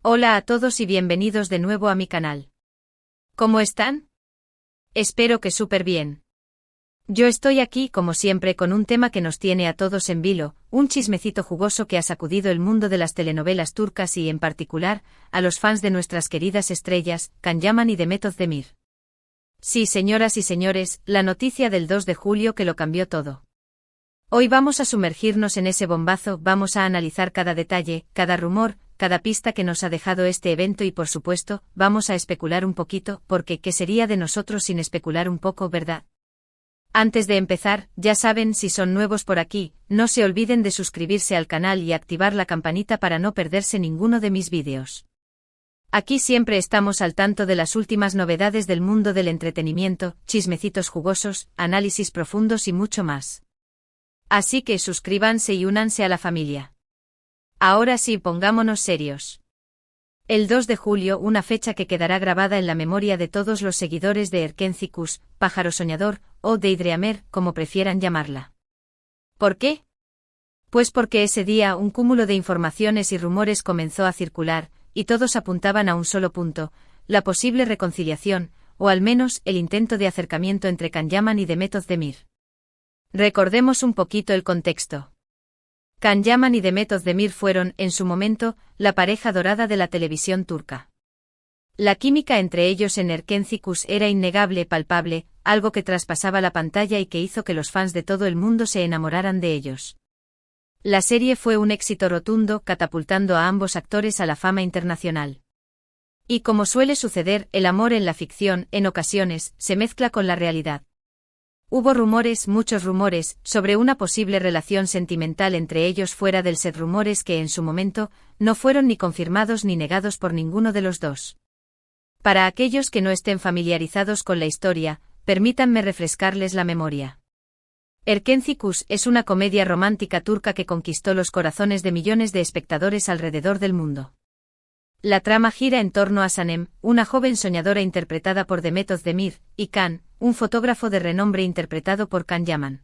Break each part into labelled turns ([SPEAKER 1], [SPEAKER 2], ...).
[SPEAKER 1] Hola a todos y bienvenidos de nuevo a mi canal. ¿Cómo están? Espero que súper bien. Yo estoy aquí como siempre con un tema que nos tiene a todos en vilo, un chismecito jugoso que ha sacudido el mundo de las telenovelas turcas y en particular, a los fans de nuestras queridas estrellas, Can Yaman y Demet Özdemir. Sí, señoras y señores, la noticia del 2 de julio que lo cambió todo. Hoy vamos a sumergirnos en ese bombazo, vamos a analizar cada detalle, cada rumor, cada pista que nos ha dejado este evento y por supuesto, vamos a especular un poquito, porque ¿qué sería de nosotros sin especular un poco, verdad? Antes de empezar, ya saben, si son nuevos por aquí, no se olviden de suscribirse al canal y activar la campanita para no perderse ninguno de mis vídeos. Aquí siempre estamos al tanto de las últimas novedades del mundo del entretenimiento, chismecitos jugosos, análisis profundos y mucho más. Así que suscríbanse y únanse a la familia. Ahora sí, pongámonos serios. El 2 de julio, una fecha que quedará grabada en la memoria de todos los seguidores de Erkenci, pájaro soñador, o Deidreamer, como prefieran llamarla. ¿Por qué? Pues porque ese día un cúmulo de informaciones y rumores comenzó a circular, y todos apuntaban a un solo punto, la posible reconciliación, o al menos el intento de acercamiento entre Can Yaman y Demet Özdemir. Recordemos un poquito el contexto. Can Yaman y Demet Özdemir fueron, en su momento, la pareja dorada de la televisión turca. La química entre ellos en Erkenci era innegable, palpable, algo que traspasaba la pantalla y que hizo que los fans de todo el mundo se enamoraran de ellos. La serie fue un éxito rotundo, catapultando a ambos actores a la fama internacional. Y como suele suceder, el amor en la ficción, en ocasiones, se mezcla con la realidad. Hubo rumores, muchos rumores, sobre una posible relación sentimental entre ellos fuera del set, rumores que en su momento, no fueron ni confirmados ni negados por ninguno de los dos. Para aquellos que no estén familiarizados con la historia, permítanme refrescarles la memoria. Erkenci es una comedia romántica turca que conquistó los corazones de millones de espectadores alrededor del mundo. La trama gira en torno a Sanem, una joven soñadora interpretada por Demet Özdemir, y Can, un fotógrafo de renombre interpretado por Can Yaman.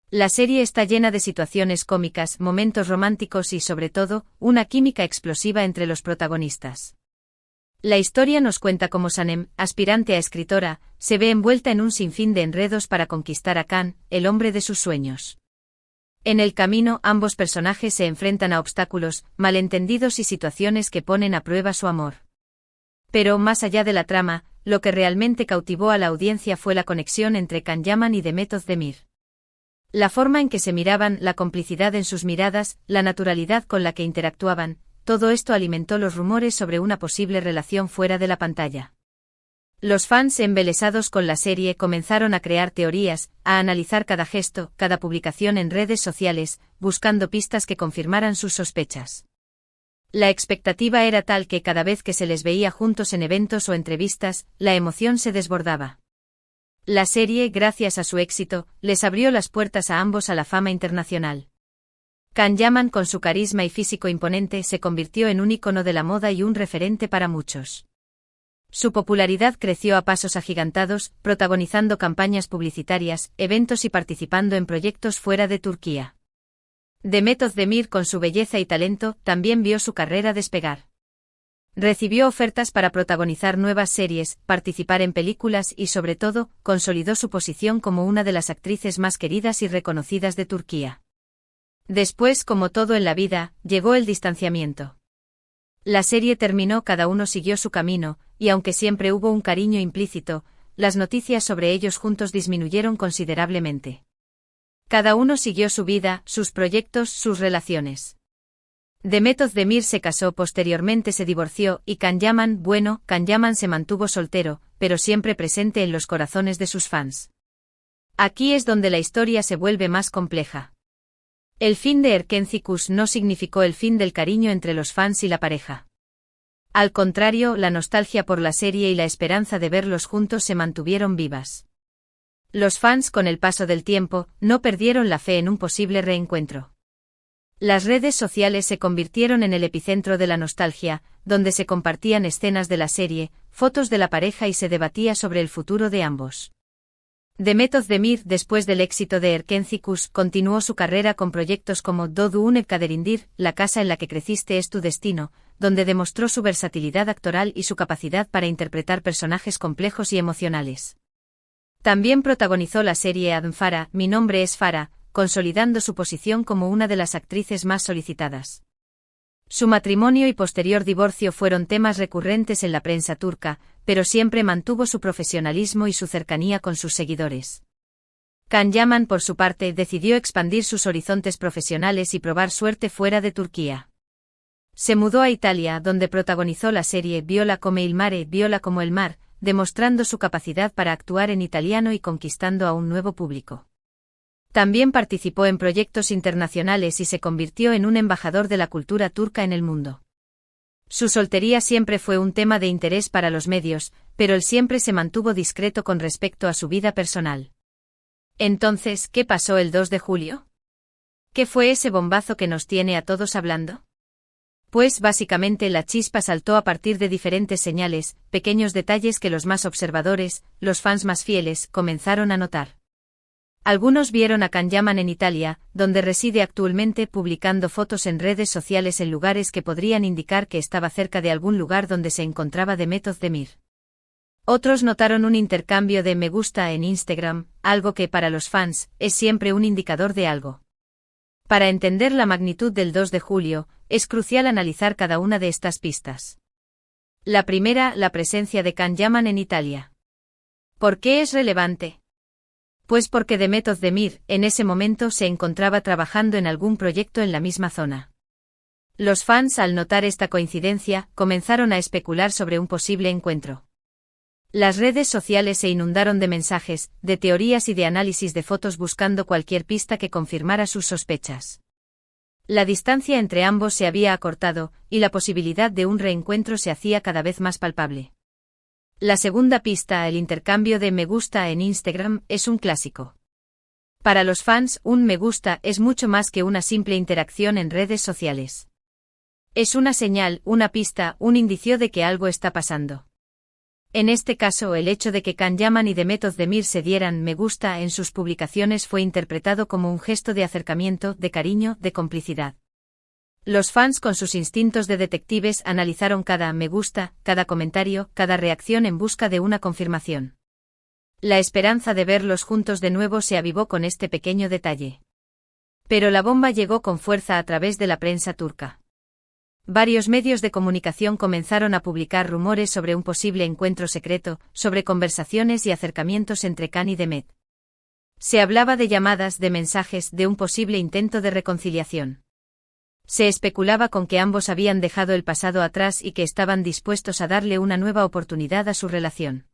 [SPEAKER 1] La serie está llena de situaciones cómicas, momentos románticos y sobre todo, una química explosiva entre los protagonistas. La historia nos cuenta cómo Sanem, aspirante a escritora, se ve envuelta en un sinfín de enredos para conquistar a Can, el hombre de sus sueños. En el camino, ambos personajes se enfrentan a obstáculos, malentendidos y situaciones que ponen a prueba su amor. Pero, más allá de la trama, lo que realmente cautivó a la audiencia fue la conexión entre Can Yaman y Demet Özdemir. La forma en que se miraban, la complicidad en sus miradas, la naturalidad con la que interactuaban, todo esto alimentó los rumores sobre una posible relación fuera de la pantalla. Los fans embelesados con la serie comenzaron a crear teorías, a analizar cada gesto, cada publicación en redes sociales, buscando pistas que confirmaran sus sospechas. La expectativa era tal que cada vez que se les veía juntos en eventos o entrevistas, la emoción se desbordaba. La serie, gracias a su éxito, les abrió las puertas a ambos a la fama internacional. Can Yaman, con su carisma y físico imponente, se convirtió en un ícono de la moda y un referente para muchos. Su popularidad creció a pasos agigantados, protagonizando campañas publicitarias, eventos y participando en proyectos fuera de Turquía. Demet Özdemir, con su belleza y talento, también vio su carrera despegar. Recibió ofertas para protagonizar nuevas series, participar en películas y, sobre todo, consolidó su posición como una de las actrices más queridas y reconocidas de Turquía. Después, como todo en la vida, llegó el distanciamiento. La serie terminó, cada uno siguió su camino, y aunque siempre hubo un cariño implícito, las noticias sobre ellos juntos disminuyeron considerablemente. Cada uno siguió su vida, sus proyectos, sus relaciones. Demet Özdemir se casó, posteriormente se divorció, y Can Yaman se mantuvo soltero, pero siempre presente en los corazones de sus fans. Aquí es donde la historia se vuelve más compleja. El fin de Erkenci no significó el fin del cariño entre los fans y la pareja. Al contrario, la nostalgia por la serie y la esperanza de verlos juntos se mantuvieron vivas. Los fans, con el paso del tiempo, no perdieron la fe en un posible reencuentro. Las redes sociales se convirtieron en el epicentro de la nostalgia, donde se compartían escenas de la serie, fotos de la pareja y se debatía sobre el futuro de ambos. Demet Özdemir, después del éxito de Erkenci, continuó su carrera con proyectos como Doğduğun Ev Kaderindir, La casa en la que creciste es tu destino, donde demostró su versatilidad actoral y su capacidad para interpretar personajes complejos y emocionales. También protagonizó la serie Adam Farah, Mi nombre es Farah, consolidando su posición como una de las actrices más solicitadas. Su matrimonio y posterior divorcio fueron temas recurrentes en la prensa turca, pero siempre mantuvo su profesionalismo y su cercanía con sus seguidores. Can Yaman, por su parte, decidió expandir sus horizontes profesionales y probar suerte fuera de Turquía. Se mudó a Italia, donde protagonizó la serie Viola come il mare, Viola como el mar, demostrando su capacidad para actuar en italiano y conquistando a un nuevo público. También participó en proyectos internacionales y se convirtió en un embajador de la cultura turca en el mundo. Su soltería siempre fue un tema de interés para los medios, pero él siempre se mantuvo discreto con respecto a su vida personal. Entonces, ¿qué pasó el 2 de julio? ¿Qué fue ese bombazo que nos tiene a todos hablando? Pues básicamente la chispa saltó a partir de diferentes señales, pequeños detalles que los más observadores, los fans más fieles, comenzaron a notar. Algunos vieron a Can Yaman en Italia, donde reside actualmente, publicando fotos en redes sociales en lugares que podrían indicar que estaba cerca de algún lugar donde se encontraba Demet Özdemir. Otros notaron un intercambio de me gusta en Instagram, algo que para los fans es siempre un indicador de algo. Para entender la magnitud del 2 de julio, es crucial analizar cada una de estas pistas. La primera, la presencia de Can Yaman en Italia. ¿Por qué es relevante? Pues porque Demet Özdemir, en ese momento, se encontraba trabajando en algún proyecto en la misma zona. Los fans, al notar esta coincidencia, comenzaron a especular sobre un posible encuentro. Las redes sociales se inundaron de mensajes, de teorías y de análisis de fotos buscando cualquier pista que confirmara sus sospechas. La distancia entre ambos se había acortado, y la posibilidad de un reencuentro se hacía cada vez más palpable. La segunda pista, el intercambio de me gusta en Instagram, es un clásico. Para los fans, un me gusta es mucho más que una simple interacción en redes sociales. Es una señal, una pista, un indicio de que algo está pasando. En este caso, el hecho de que Can Yaman y Demet Özdemir se dieran me gusta en sus publicaciones fue interpretado como un gesto de acercamiento, de cariño, de complicidad. Los fans, con sus instintos de detectives, analizaron cada me gusta, cada comentario, cada reacción en busca de una confirmación. La esperanza de verlos juntos de nuevo se avivó con este pequeño detalle. Pero la bomba llegó con fuerza a través de la prensa turca. Varios medios de comunicación comenzaron a publicar rumores sobre un posible encuentro secreto, sobre conversaciones y acercamientos entre Can y Demet. Se hablaba de llamadas, de mensajes, de un posible intento de reconciliación. Se especulaba con que ambos habían dejado el pasado atrás y que estaban dispuestos a darle una nueva oportunidad a su relación.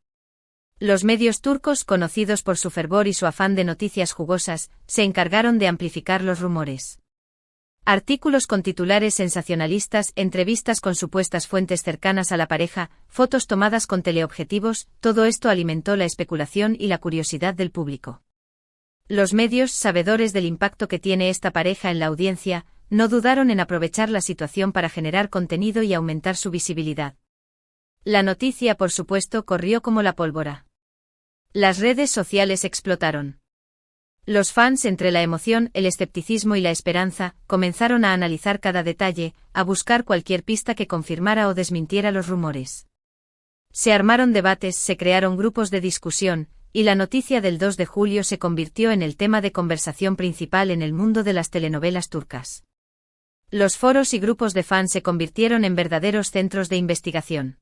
[SPEAKER 1] Los medios turcos, conocidos por su fervor y su afán de noticias jugosas, se encargaron de amplificar los rumores. Artículos con titulares sensacionalistas, entrevistas con supuestas fuentes cercanas a la pareja, fotos tomadas con teleobjetivos, todo esto alimentó la especulación y la curiosidad del público. Los medios, sabedores del impacto que tiene esta pareja en la audiencia, no dudaron en aprovechar la situación para generar contenido y aumentar su visibilidad. La noticia, por supuesto, corrió como la pólvora. Las redes sociales explotaron. Los fans, entre la emoción, el escepticismo y la esperanza, comenzaron a analizar cada detalle, a buscar cualquier pista que confirmara o desmintiera los rumores. Se armaron debates, se crearon grupos de discusión, y la noticia del 2 de julio se convirtió en el tema de conversación principal en el mundo de las telenovelas turcas. Los foros y grupos de fans se convirtieron en verdaderos centros de investigación.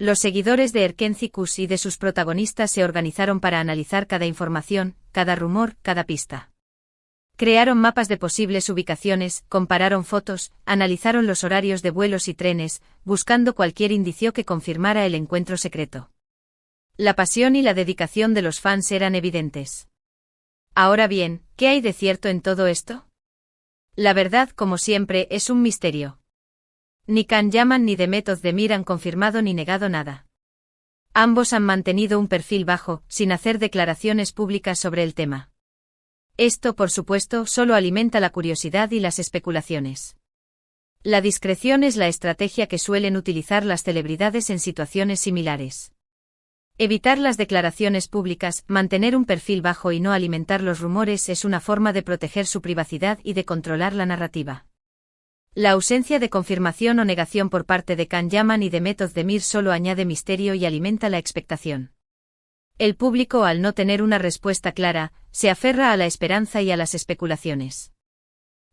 [SPEAKER 1] Los seguidores de Erken Cikus y de sus protagonistas se organizaron para analizar cada información, cada rumor, cada pista. Crearon mapas de posibles ubicaciones, compararon fotos, analizaron los horarios de vuelos y trenes, buscando cualquier indicio que confirmara el encuentro secreto. La pasión y la dedicación de los fans eran evidentes. Ahora bien, ¿qué hay de cierto en todo esto? La verdad, como siempre, es un misterio. Ni Can Yaman ni Demet Özdemir han confirmado ni negado nada. Ambos han mantenido un perfil bajo, sin hacer declaraciones públicas sobre el tema. Esto, por supuesto, solo alimenta la curiosidad y las especulaciones. La discreción es la estrategia que suelen utilizar las celebridades en situaciones similares. Evitar las declaraciones públicas, mantener un perfil bajo y no alimentar los rumores es una forma de proteger su privacidad y de controlar la narrativa. La ausencia de confirmación o negación por parte de Can Yaman y de Method Demir solo añade misterio y alimenta la expectación. El público, al no tener una respuesta clara, se aferra a la esperanza y a las especulaciones.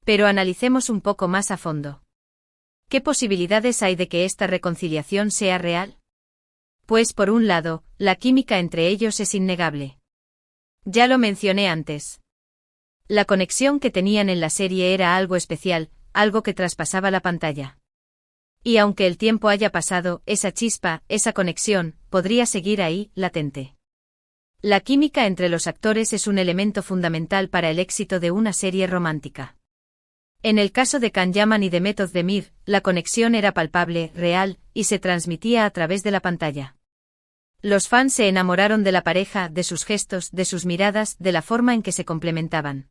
[SPEAKER 1] Pero analicemos un poco más a fondo. ¿Qué posibilidades hay de que esta reconciliación sea real? Pues por un lado, la química entre ellos es innegable. Ya lo mencioné antes. La conexión que tenían en la serie era algo especial, algo que traspasaba la pantalla. Y aunque el tiempo haya pasado, esa chispa, esa conexión, podría seguir ahí, latente. La química entre los actores es un elemento fundamental para el éxito de una serie romántica. En el caso de Can Yaman y de Method Demir, la conexión era palpable, real, y se transmitía a través de la pantalla. Los fans se enamoraron de la pareja, de sus gestos, de sus miradas, de la forma en que se complementaban.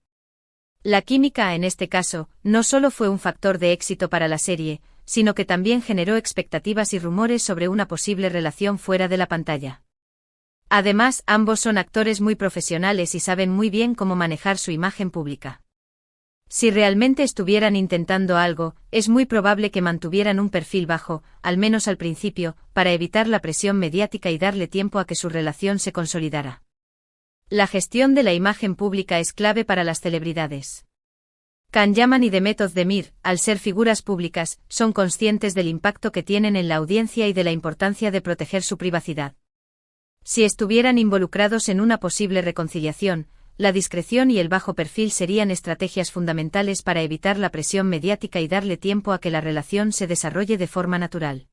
[SPEAKER 1] La química, en este caso, no solo fue un factor de éxito para la serie, sino que también generó expectativas y rumores sobre una posible relación fuera de la pantalla. Además, ambos son actores muy profesionales y saben muy bien cómo manejar su imagen pública. Si realmente estuvieran intentando algo, es muy probable que mantuvieran un perfil bajo, al menos al principio, para evitar la presión mediática y darle tiempo a que su relación se consolidara. La gestión de la imagen pública es clave para las celebridades. Can Yaman y The Method Demir, al ser figuras públicas, son conscientes del impacto que tienen en la audiencia y de la importancia de proteger su privacidad. Si estuvieran involucrados en una posible reconciliación, la discreción y el bajo perfil serían estrategias fundamentales para evitar la presión mediática y darle tiempo a que la relación se desarrolle de forma natural.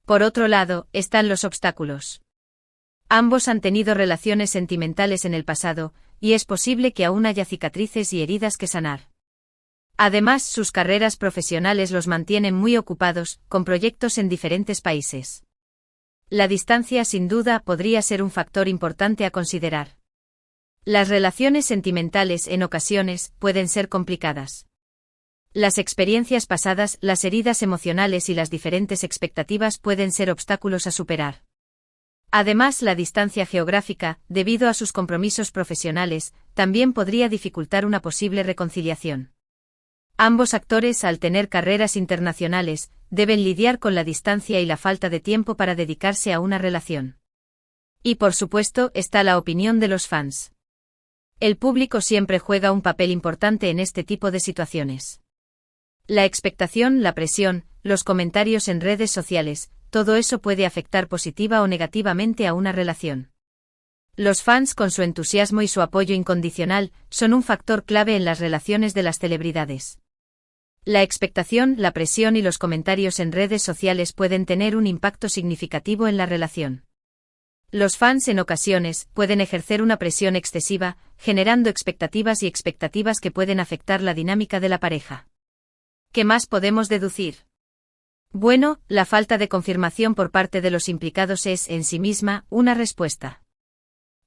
[SPEAKER 1] Por otro lado, están los obstáculos. Ambos han tenido relaciones sentimentales en el pasado, y es posible que aún haya cicatrices y heridas que sanar. Además, sus carreras profesionales los mantienen muy ocupados, con proyectos en diferentes países. La distancia sin duda podría ser un factor importante a considerar. Las relaciones sentimentales en ocasiones pueden ser complicadas. Las experiencias pasadas, las heridas emocionales y las diferentes expectativas pueden ser obstáculos a superar. Además, la distancia geográfica, debido a sus compromisos profesionales, también podría dificultar una posible reconciliación. Ambos actores, al tener carreras internacionales, deben lidiar con la distancia y la falta de tiempo para dedicarse a una relación. Y por supuesto, está la opinión de los fans. El público siempre juega un papel importante en este tipo de situaciones. La expectación, la presión, los comentarios en redes sociales, todo eso puede afectar positiva o negativamente a una relación. Los fans, con su entusiasmo y su apoyo incondicional, son un factor clave en las relaciones de las celebridades. La expectación, la presión y los comentarios en redes sociales pueden tener un impacto significativo en la relación. Los fans en ocasiones pueden ejercer una presión excesiva, generando expectativas y expectativas que pueden afectar la dinámica de la pareja. ¿Qué más podemos deducir? Bueno, la falta de confirmación por parte de los implicados es, en sí misma, una respuesta.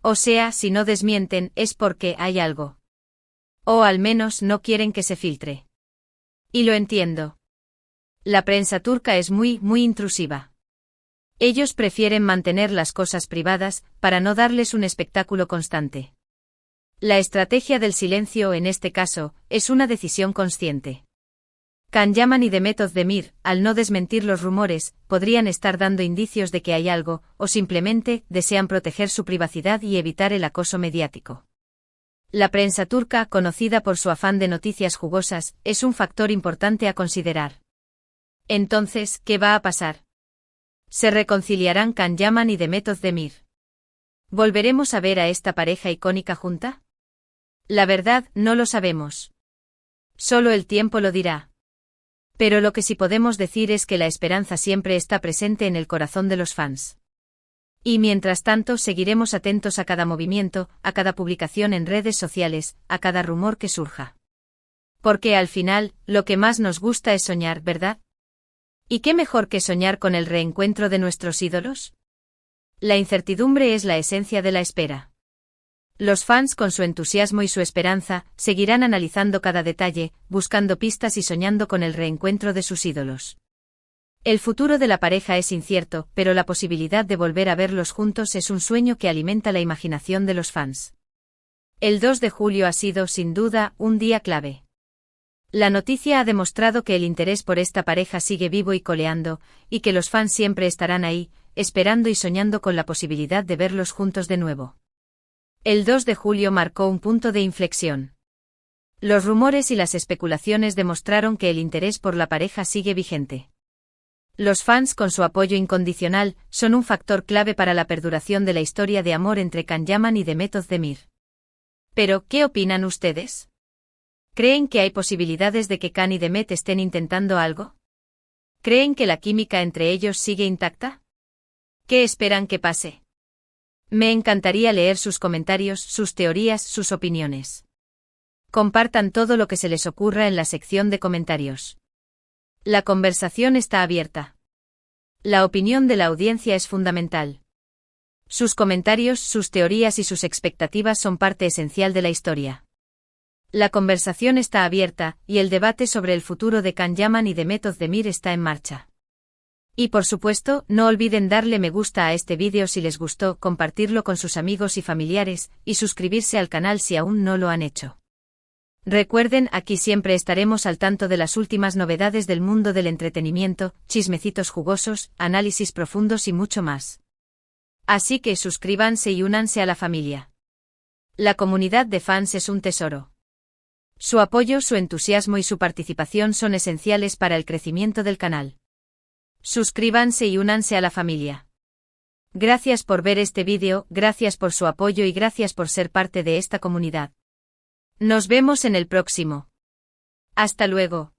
[SPEAKER 1] O sea, si no desmienten, es porque hay algo. O al menos no quieren que se filtre. Y lo entiendo. La prensa turca es muy intrusiva. Ellos prefieren mantener las cosas privadas, para no darles un espectáculo constante. La estrategia del silencio en este caso, es una decisión consciente. Can Yaman y The Method Demir, al no desmentir los rumores, podrían estar dando indicios de que hay algo, o simplemente, desean proteger su privacidad y evitar el acoso mediático. La prensa turca, conocida por su afán de noticias jugosas, es un factor importante a considerar. Entonces, ¿qué va a pasar? ¿Se reconciliarán Can Yaman y The Method Demir? ¿Volveremos a ver a esta pareja icónica junta? La verdad, no lo sabemos. Solo el tiempo lo dirá. Pero lo que sí podemos decir es que la esperanza siempre está presente en el corazón de los fans. Y mientras tanto seguiremos atentos a cada movimiento, a cada publicación en redes sociales, a cada rumor que surja. Porque al final, lo que más nos gusta es soñar, ¿verdad? ¿Y qué mejor que soñar con el reencuentro de nuestros ídolos? La incertidumbre es la esencia de la espera. Los fans, con su entusiasmo y su esperanza, seguirán analizando cada detalle, buscando pistas y soñando con el reencuentro de sus ídolos. El futuro de la pareja es incierto, pero la posibilidad de volver a verlos juntos es un sueño que alimenta la imaginación de los fans. El 2 de julio ha sido, sin duda, un día clave. La noticia ha demostrado que el interés por esta pareja sigue vivo y coleando, y que los fans siempre estarán ahí, esperando y soñando con la posibilidad de verlos juntos de nuevo. El 2 de julio marcó un punto de inflexión. Los rumores y las especulaciones demostraron que el interés por la pareja sigue vigente. Los fans, con su apoyo incondicional, son un factor clave para la perduración de la historia de amor entre Can Yaman y Demet Özdemir. Pero, ¿qué opinan ustedes? ¿Creen que hay posibilidades de que Can y Demet estén intentando algo? ¿Creen que la química entre ellos sigue intacta? ¿Qué esperan que pase? Me encantaría leer sus comentarios, sus teorías, sus opiniones. Compartan todo lo que se les ocurra en la sección de comentarios. La conversación está abierta. La opinión de la audiencia es fundamental. Sus comentarios, sus teorías y sus expectativas son parte esencial de la historia. La conversación está abierta, y el debate sobre el futuro de Can Yaman y Demet Özdemir está en marcha. Y por supuesto, no olviden darle me gusta a este vídeo si les gustó, compartirlo con sus amigos y familiares, y suscribirse al canal si aún no lo han hecho. Recuerden, aquí siempre estaremos al tanto de las últimas novedades del mundo del entretenimiento, chismecitos jugosos, análisis profundos y mucho más. Así que suscríbanse y únanse a la familia. La comunidad de fans es un tesoro. Su apoyo, su entusiasmo y su participación son esenciales para el crecimiento del canal. Suscríbanse y únanse a la familia. Gracias por ver este vídeo, gracias por su apoyo y gracias por ser parte de esta comunidad. Nos vemos en el próximo. Hasta luego.